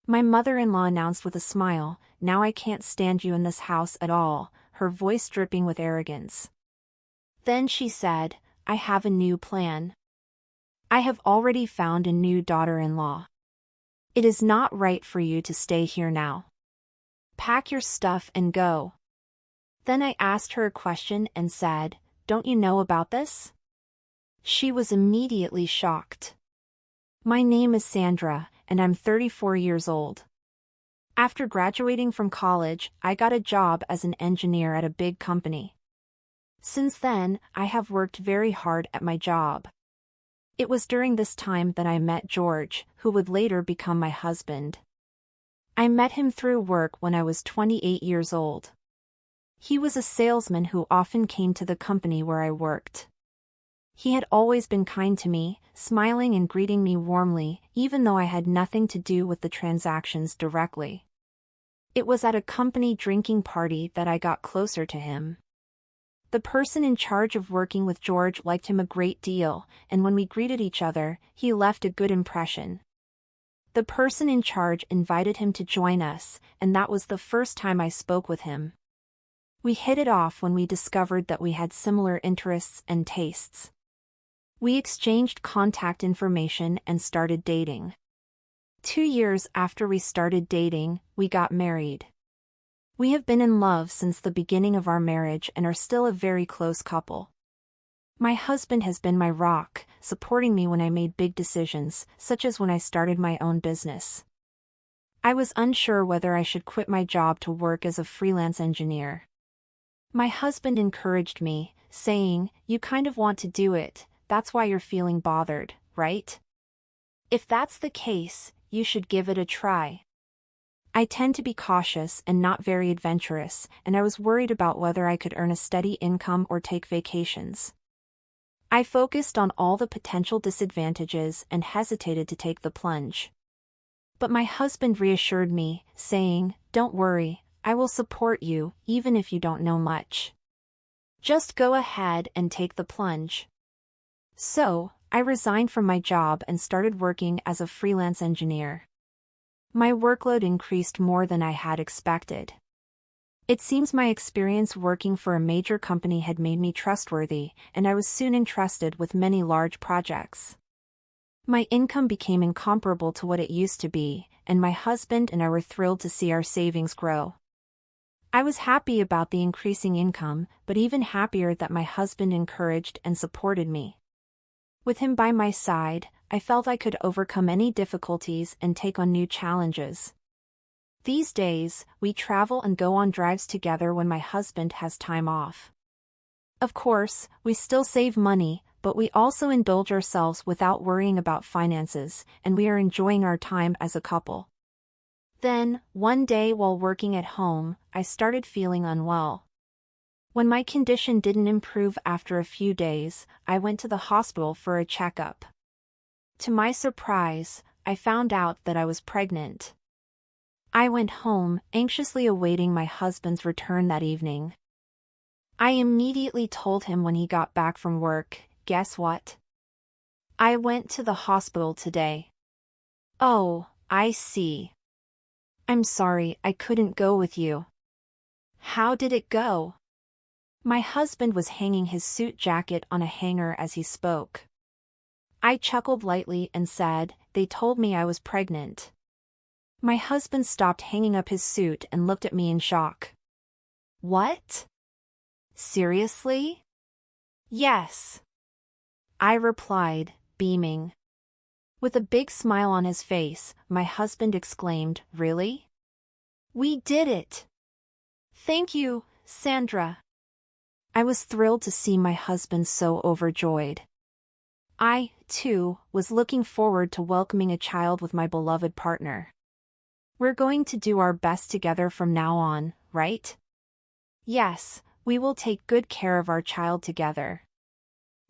My mother-in-law announced with a smile, "Now I can't stand you in this house at all," her voice dripping with arrogance. Then she said, "I have a new plan. I have already found a new daughter-in-law. It is not right for you to stay here now. Pack your stuff and go." Then I asked her a question and said, "Don't you know about this?" She was immediately shocked. "My name is Sandra, and I'm 34 years old. After graduating from college, I got a job as an engineer at a big company. Since then, I have worked very hard at my job. It was during this time that I met George, who would later become my husband. I met him through work when I was 28 years old. He was a salesman who often came to the company where I worked. He had always been kind to me, smiling and greeting me warmly, even though I had nothing to do with the transactions directly. It was at a company drinking party that I got closer to him. The person in charge of working with George liked him a great deal, and when we greeted each other, he left a good impression. The person in charge invited him to join us, and that was the first time I spoke with him. We hit it off when we discovered that we had similar interests and tastes. We exchanged contact information and started dating. 2 years after we started dating, we got married. We have been in love since the beginning of our marriage and are still a very close couple. My husband has been my rock, supporting me when I made big decisions, such as when I started my own business. I was unsure whether I should quit my job to work as a freelance engineer. My husband encouraged me, saying, "You kind of want to do it, that's why you're feeling bothered, right? If that's the case, you should give it a try." I tend to be cautious and not very adventurous, and I was worried about whether I could earn a steady income or take vacations. I focused on all the potential disadvantages and hesitated to take the plunge. But my husband reassured me, saying, "Don't worry, I will support you, even if you don't know much. Just go ahead and take the plunge." So, I resigned from my job and started working as a freelance engineer. My workload increased more than I had expected. It seems my experience working for a major company had made me trustworthy, and I was soon entrusted with many large projects. My income became incomparable to what it used to be, and my husband and I were thrilled to see our savings grow. I was happy about the increasing income, but even happier that my husband encouraged and supported me. With him by my side, I felt I could overcome any difficulties and take on new challenges. These days, we travel and go on drives together when my husband has time off. Of course, we still save money, but we also indulge ourselves without worrying about finances, and we are enjoying our time as a couple. Then, one day while working at home, I started feeling unwell. When my condition didn't improve after a few days, I went to the hospital for a checkup. To my surprise, I found out that I was pregnant. I went home, anxiously awaiting my husband's return that evening. I immediately told him when he got back from work, "Guess what? I went to the hospital today." "Oh, I see. I'm sorry I couldn't go with you. How did it go?" My husband was hanging his suit jacket on a hanger as he spoke. I chuckled lightly and said, "They told me I was pregnant." My husband stopped hanging up his suit and looked at me in shock. "What? Seriously?" "Yes," I replied, beaming. With a big smile on his face, my husband exclaimed, "Really? We did it! Thank you, Sandra." I was thrilled to see my husband so overjoyed. I, too, was looking forward to welcoming a child with my beloved partner. We're going to do our best together from now on, right? Yes, we will take good care of our child together.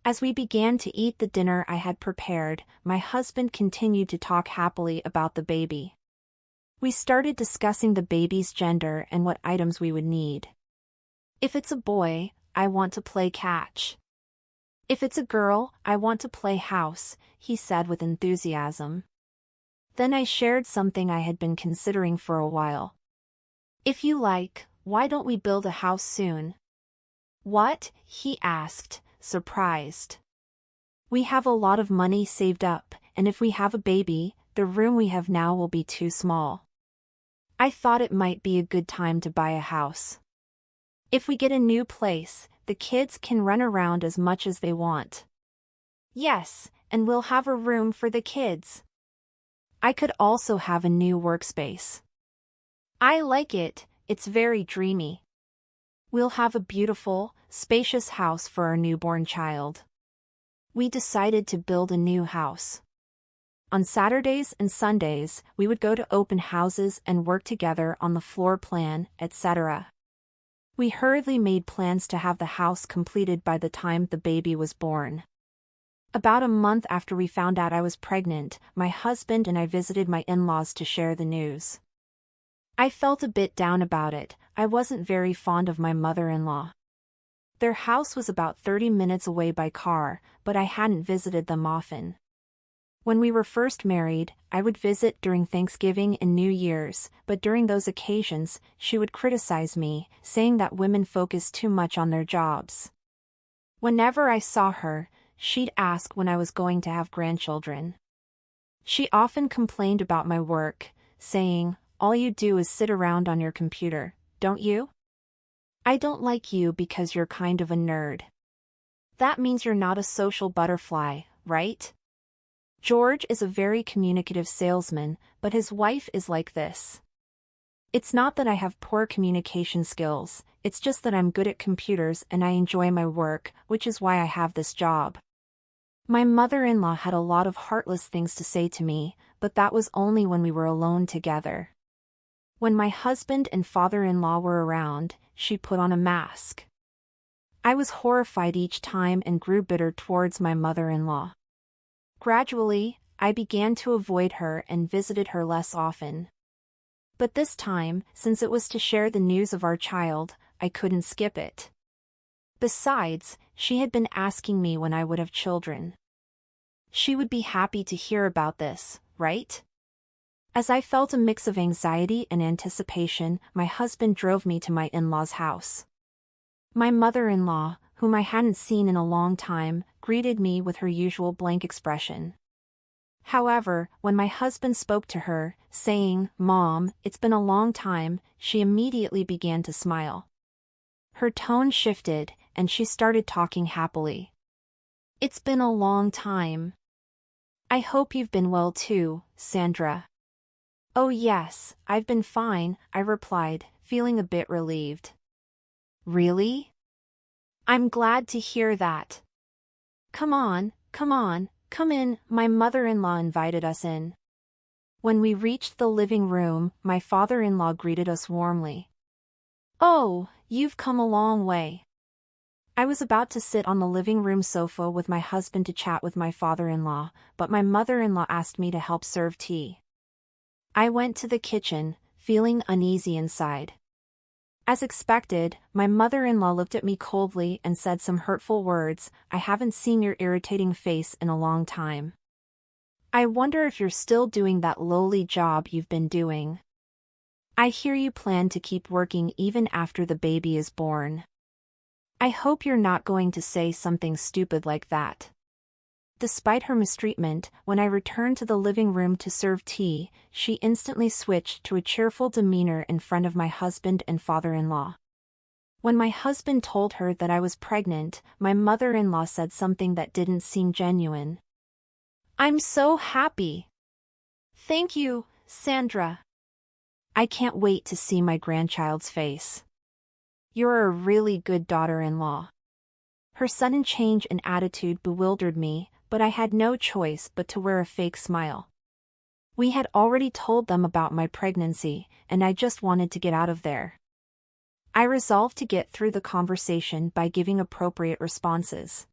As we began to eat the dinner I had prepared, my husband continued to talk happily about the baby. We started discussing the baby's gender and what items we would need. "If it's a boy, I want to play catch. If it's a girl, I want to play house," he said with enthusiasm. Then I shared something I had been considering for a while. If you like, why don't we build a house soon? What? He asked, surprised. We have a lot of money saved up, and if we have a baby, the room we have now will be too small. I thought it might be a good time to buy a house. If we get a new place, the kids can run around as much as they want. Yes, and we'll have a room for the kids. I could also have a new workspace. I like it, it's very dreamy. We'll have a beautiful, spacious house for our newborn child. We decided to build a new house. On Saturdays and Sundays, we would go to open houses and work together on the floor plan, etc. We hurriedly made plans to have the house completed by the time the baby was born. About a month after we found out I was pregnant, my husband and I visited my in-laws to share the news. I felt a bit down about it. I wasn't very fond of my mother-in-law. Their house was about 30 minutes away by car, but I hadn't visited them often. When we were first married, I would visit during Thanksgiving and New Year's, but during those occasions, she would criticize me, saying that women focus too much on their jobs. Whenever I saw her, she'd ask when I was going to have grandchildren. She often complained about my work, saying, "All you do is sit around on your computer, don't you? I don't like you because you're kind of a nerd. That means you're not a social butterfly, right?" George is a very communicative salesman, but his wife is like this. It's not that I have poor communication skills, it's just that I'm good at computers and I enjoy my work, which is why I have this job. My mother-in-law had a lot of heartless things to say to me, but that was only when we were alone together. When my husband and father-in-law were around, she put on a mask. I was horrified each time and grew bitter towards my mother-in-law. Gradually, I began to avoid her and visited her less often. But this time, since it was to share the news of our child, I couldn't skip it. Besides, she had been asking me when I would have children. She would be happy to hear about this, right? As I felt a mix of anxiety and anticipation, my husband drove me to my in-laws' house. My mother-in-law, whom I hadn't seen in a long time, greeted me with her usual blank expression. However, when my husband spoke to her, saying, "Mom, it's been a long time," she immediately began to smile. Her tone shifted, and she started talking happily. "It's been a long time. I hope you've been well too, Sandra." "Oh yes, I've been fine," I replied, feeling a bit relieved. "Really? I'm glad to hear that. Come on, come in," my mother-in-law invited us in. When we reached the living room, my father-in-law greeted us warmly. "Oh, you've come a long way." I was about to sit on the living room sofa with my husband to chat with my father-in-law, but my mother-in-law asked me to help serve tea. I went to the kitchen, feeling uneasy inside. As expected, my mother-in-law looked at me coldly and said some hurtful words. "I haven't seen your irritating face in a long time. I wonder if you're still doing that lowly job you've been doing. I hear you plan to keep working even after the baby is born. I hope you're not going to say something stupid like that." Despite her mistreatment, when I returned to the living room to serve tea, she instantly switched to a cheerful demeanor in front of my husband and father-in-law. When my husband told her that I was pregnant, my mother-in-law said something that didn't seem genuine. "I'm so happy. Thank you, Sandra. I can't wait to see my grandchild's face. You're a really good daughter-in-law." Her sudden change in attitude bewildered me, but I had no choice but to wear a fake smile. We had already told them about my pregnancy, and I just wanted to get out of there. I resolved to get through the conversation by giving appropriate responses.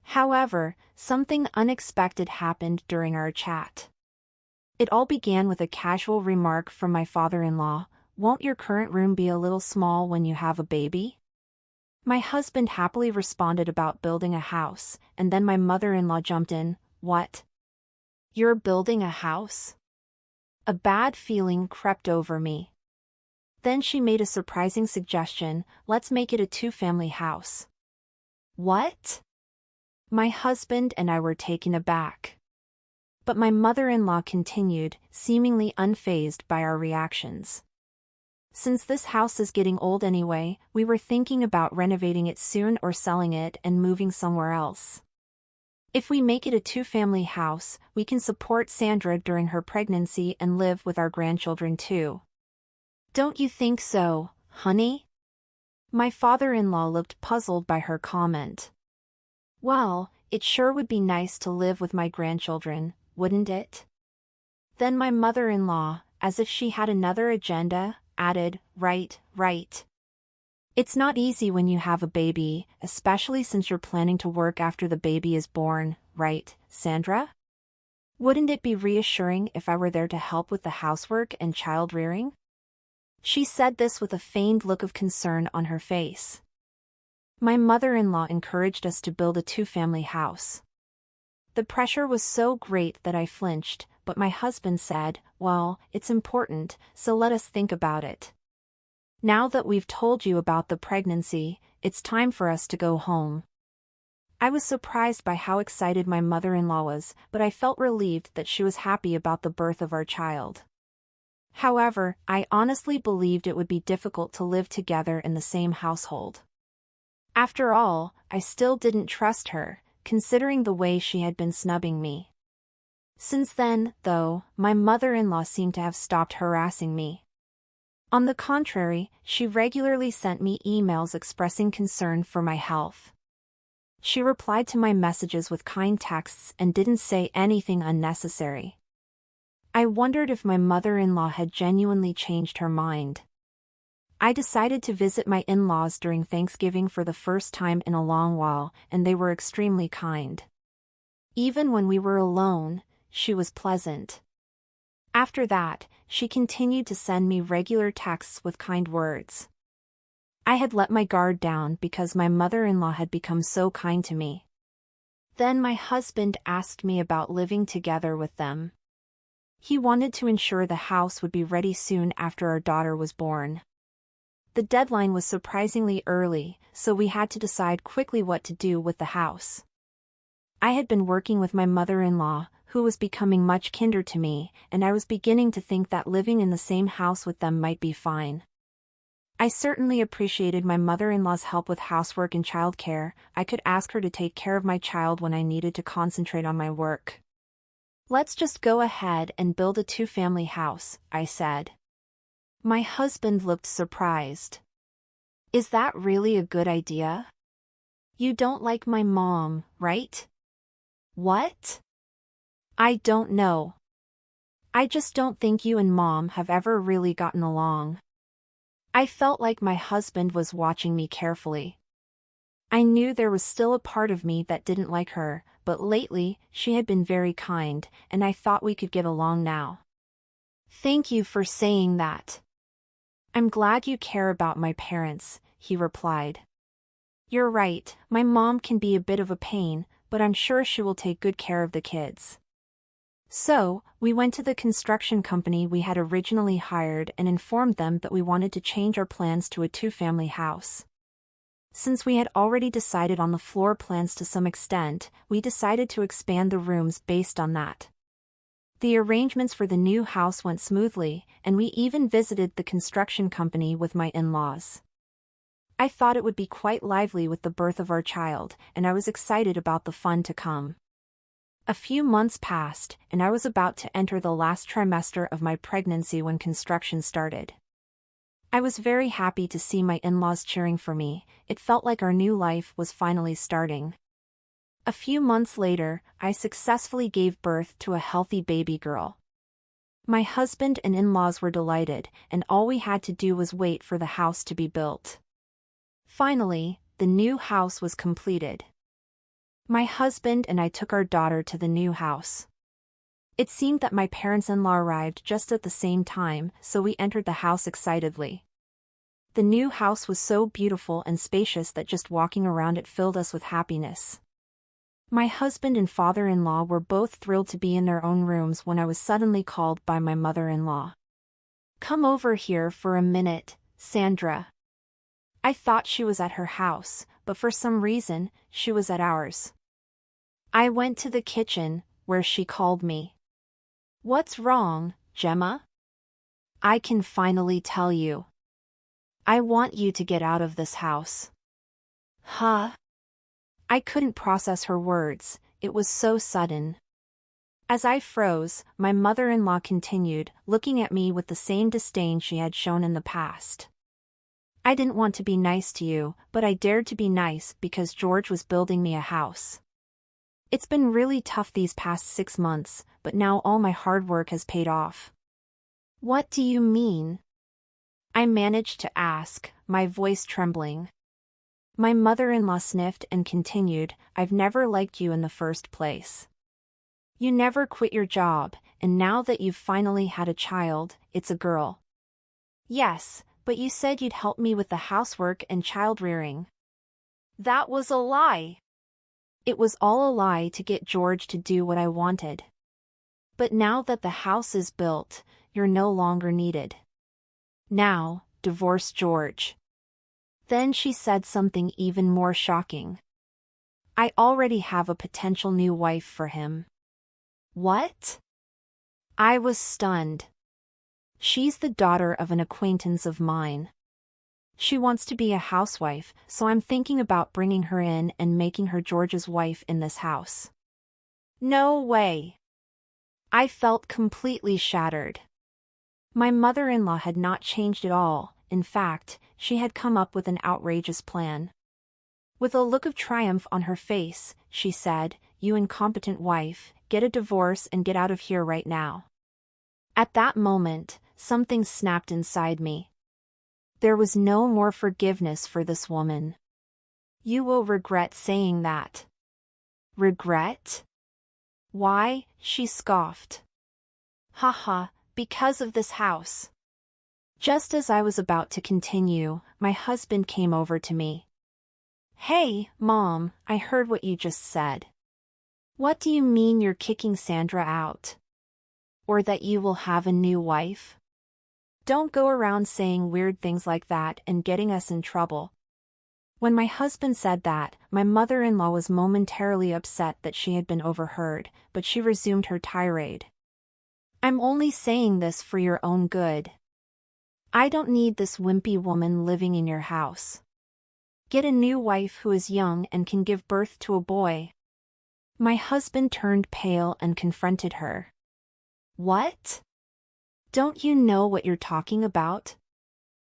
However, something unexpected happened during our chat. It all began with a casual remark from my father-in-law, "Won't your current room be a little small when you have a baby?" My husband happily responded about building a house, and then my mother-in-law jumped in, "What? You're building a house? A bad feeling crept over me. Then she made a surprising suggestion: let's make it a two-family house. What? My husband and I were taken aback. But my mother-in-law continued, seemingly unfazed by our reactions. Since this house is getting old anyway, we were thinking about renovating it soon or selling it and moving somewhere else. If we make it a two-family house, we can support Sandra during her pregnancy and live with our grandchildren too. Don't you think so, honey? My father-in-law looked puzzled by her comment. Well, it sure would be nice to live with my grandchildren, wouldn't it? Then my mother-in-law, as if she had another agenda, added, right. It's not easy when you have a baby, especially since you're planning to work after the baby is born, right, Sandra? Wouldn't it be reassuring if I were there to help with the housework and child rearing? She said this with a feigned look of concern on her face. My mother-in-law encouraged us to build a two-family house. The pressure was so great that I flinched, but my husband said, well, it's important, so let us think about it. Now that we've told you about the pregnancy, it's time for us to go home. I was surprised by how excited my mother-in-law was, but I felt relieved that she was happy about the birth of our child. However, I honestly believed it would be difficult to live together in the same household. After all, I still didn't trust her, considering the way she had been snubbing me. Since then, though, my mother-in-law seemed to have stopped harassing me. On the contrary, she regularly sent me emails expressing concern for my health. She replied to my messages with kind texts and didn't say anything unnecessary. I wondered if my mother-in-law had genuinely changed her mind. I decided to visit my in-laws during Thanksgiving for the first time in a long while, and they were extremely kind. Even when we were alone, she was pleasant. After that, she continued to send me regular texts with kind words. I had let my guard down because my mother-in-law had become so kind to me. Then my husband asked me about living together with them. He wanted to ensure the house would be ready soon after our daughter was born. The deadline was surprisingly early, so we had to decide quickly what to do with the house. I had been working with my mother-in-law, who was becoming much kinder to me, and I was beginning to think that living in the same house with them might be fine. I certainly appreciated my mother-in-law's help with housework and childcare. I could ask her to take care of my child when I needed to concentrate on my work. Let's just go ahead and build a two-family house, I said. My husband looked surprised. Is that really a good idea? You don't like my mom, right? What? I don't know. I just don't think you and Mom have ever really gotten along. I felt like my husband was watching me carefully. I knew there was still a part of me that didn't like her, but lately, she had been very kind, and I thought we could get along now. Thank you for saying that. I'm glad you care about my parents, he replied. You're right, my mom can be a bit of a pain, but I'm sure she will take good care of the kids. So, we went to the construction company we had originally hired and informed them that we wanted to change our plans to a two-family house. Since we had already decided on the floor plans to some extent, we decided to expand the rooms based on that. The arrangements for the new house went smoothly, and we even visited the construction company with my in-laws. I thought it would be quite lively with the birth of our child, and I was excited about the fun to come. A few months passed, and I was about to enter the last trimester of my pregnancy when construction started. I was very happy to see my in-laws cheering for me. It felt like our new life was finally starting. A few months later, I successfully gave birth to a healthy baby girl. My husband and in-laws were delighted, and all we had to do was wait for the house to be built. Finally, the new house was completed. My husband and I took our daughter to the new house. It seemed that my parents-in-law arrived just at the same time, so we entered the house excitedly. The new house was so beautiful and spacious that just walking around it filled us with happiness. My husband and father-in-law were both thrilled to be in their own rooms when I was suddenly called by my mother-in-law. "Come over here for a minute, Sandra." I thought she was at her house, but for some reason, she was at ours. I went to the kitchen, where she called me. "What's wrong, Gemma?" "I can finally tell you. I want you to get out of this house." "Huh?" I couldn't process her words, it was so sudden. As I froze, my mother-in-law continued, looking at me with the same disdain she had shown in the past. "I didn't want to be nice to you, but I dared to be nice because George was building me a house. It's been really tough these past 6 months, but now all my hard work has paid off." "What do you mean?" I managed to ask, my voice trembling. My mother-in-law sniffed and continued, "I've never liked you in the first place. You never quit your job, and now that you've finally had a child, it's a girl." "Yes, but you said you'd help me with the housework and child-rearing." "That was a lie." "It was all a lie to get George to do what I wanted. But now that the house is built, you're no longer needed. Now, divorce George." Then she said something even more shocking. "I already have a potential new wife for him." "What?" I was stunned. "She's the daughter of an acquaintance of mine. She wants to be a housewife, so I'm thinking about bringing her in and making her George's wife in this house." "No way." I felt completely shattered. My mother-in-law had not changed at all. In fact, she had come up with an outrageous plan. With a look of triumph on her face, she said, "You incompetent wife, get a divorce and get out of here right now." At that moment, something snapped inside me. There was no more forgiveness for this woman. "You will regret saying that." "Regret? Why?" she scoffed. "Haha, because of this house." Just as I was about to continue, my husband came over to me. "Hey, Mom, I heard what you just said. What do you mean you're kicking Sandra out? Or that you will have a new wife? Don't go around saying weird things like that and getting us in trouble." When my husband said that, my mother-in-law was momentarily upset that she had been overheard, but she resumed her tirade. "I'm only saying this for your own good. I don't need this wimpy woman living in your house. Get a new wife who is young and can give birth to a boy." My husband turned pale and confronted her. "What? Don't you know what you're talking about?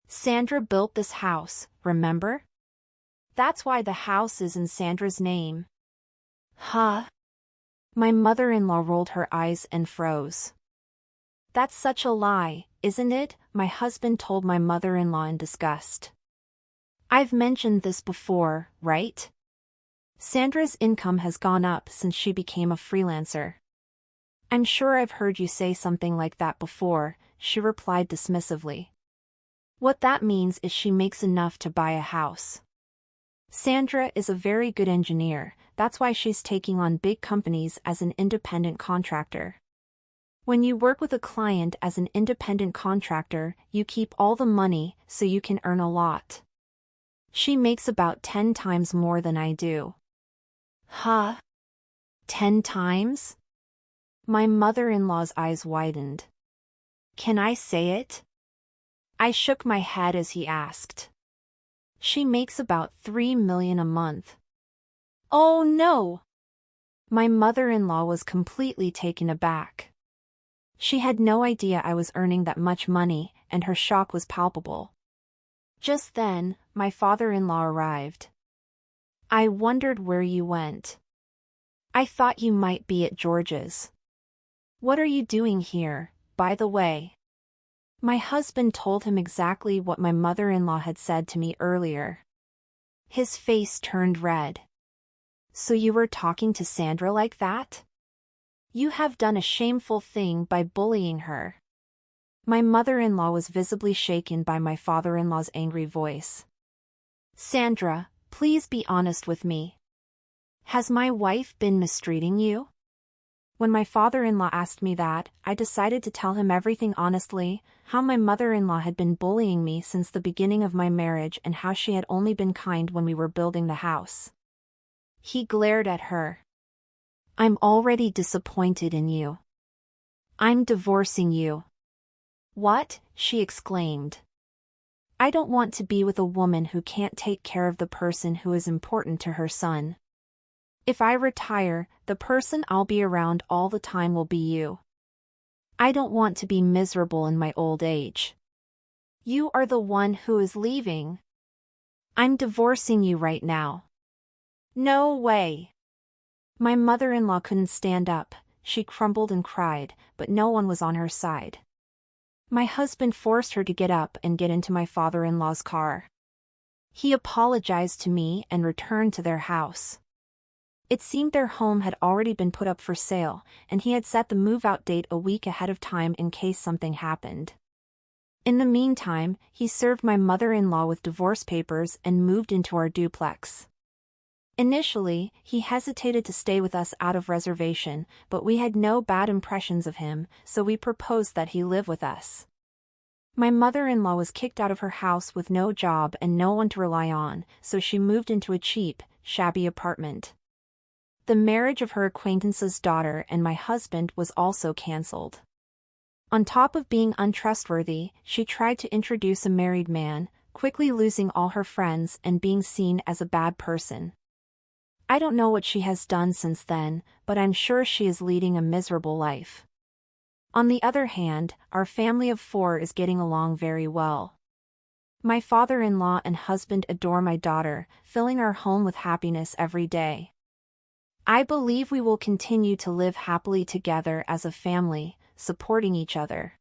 Sandra built this house, remember? That's why the house is in Sandra's name." "Huh?" My mother-in-law rolled her eyes and froze. "That's such a lie, isn't it?" my husband told my mother-in-law in disgust. "I've mentioned this before, right? Sandra's income has gone up since she became a freelancer." "I'm sure I've heard you say something like that before," she replied dismissively. "What that means is she makes enough to buy a house. Sandra is a very good engineer, that's why she's taking on big companies as an independent contractor. When you work with a client as an independent contractor, you keep all the money, so you can earn a lot. She makes about 10 times more than I do." "Huh? 10 times?" My mother-in-law's eyes widened. "Can I say it?" I shook my head as he asked. "She makes about $3 million a month." "Oh no!" My mother-in-law was completely taken aback. She had no idea I was earning that much money, and her shock was palpable. Just then, my father-in-law arrived. "I wondered where you went. I thought you might be at George's. What are you doing here, by the way?" My husband told him exactly what my mother-in-law had said to me earlier. His face turned red. "So you were talking to Sandra like that? You have done a shameful thing by bullying her." My mother-in-law was visibly shaken by my father-in-law's angry voice. "Sandra, please be honest with me. Has my wife been mistreating you? When my father-in-law asked me that, I decided to tell him everything honestly, how my mother-in-law had been bullying me since the beginning of my marriage and how she had only been kind when we were building the house. He glared at her. I'm already disappointed in you. I'm divorcing you. What? She exclaimed. I don't want to be with a woman who can't take care of the person who is important to her son. If I retire, the person I'll be around all the time will be you. I don't want to be miserable in my old age. You are the one who is leaving. I'm divorcing you right now. No way. My mother-in-law couldn't stand up, she crumbled and cried, but no one was on her side. My husband forced her to get up and get into my father-in-law's car. He apologized to me and returned to their house. It seemed their home had already been put up for sale, and he had set the move-out date a week ahead of time in case something happened. In the meantime, he served my mother-in-law with divorce papers and moved into our duplex. Initially, he hesitated to stay with us out of reservation, but we had no bad impressions of him, so we proposed that he live with us. My mother-in-law was kicked out of her house with no job and no one to rely on, so she moved into a cheap, shabby apartment. The marriage of her acquaintance's daughter and my husband was also cancelled. On top of being untrustworthy, she tried to introduce a married man, quickly losing all her friends and being seen as a bad person. I don't know what she has done since then, but I'm sure she is leading a miserable life. On the other hand, our family of 4 is getting along very well. My father-in-law and husband adore my daughter, filling our home with happiness every day. I believe we will continue to live happily together as a family, supporting each other.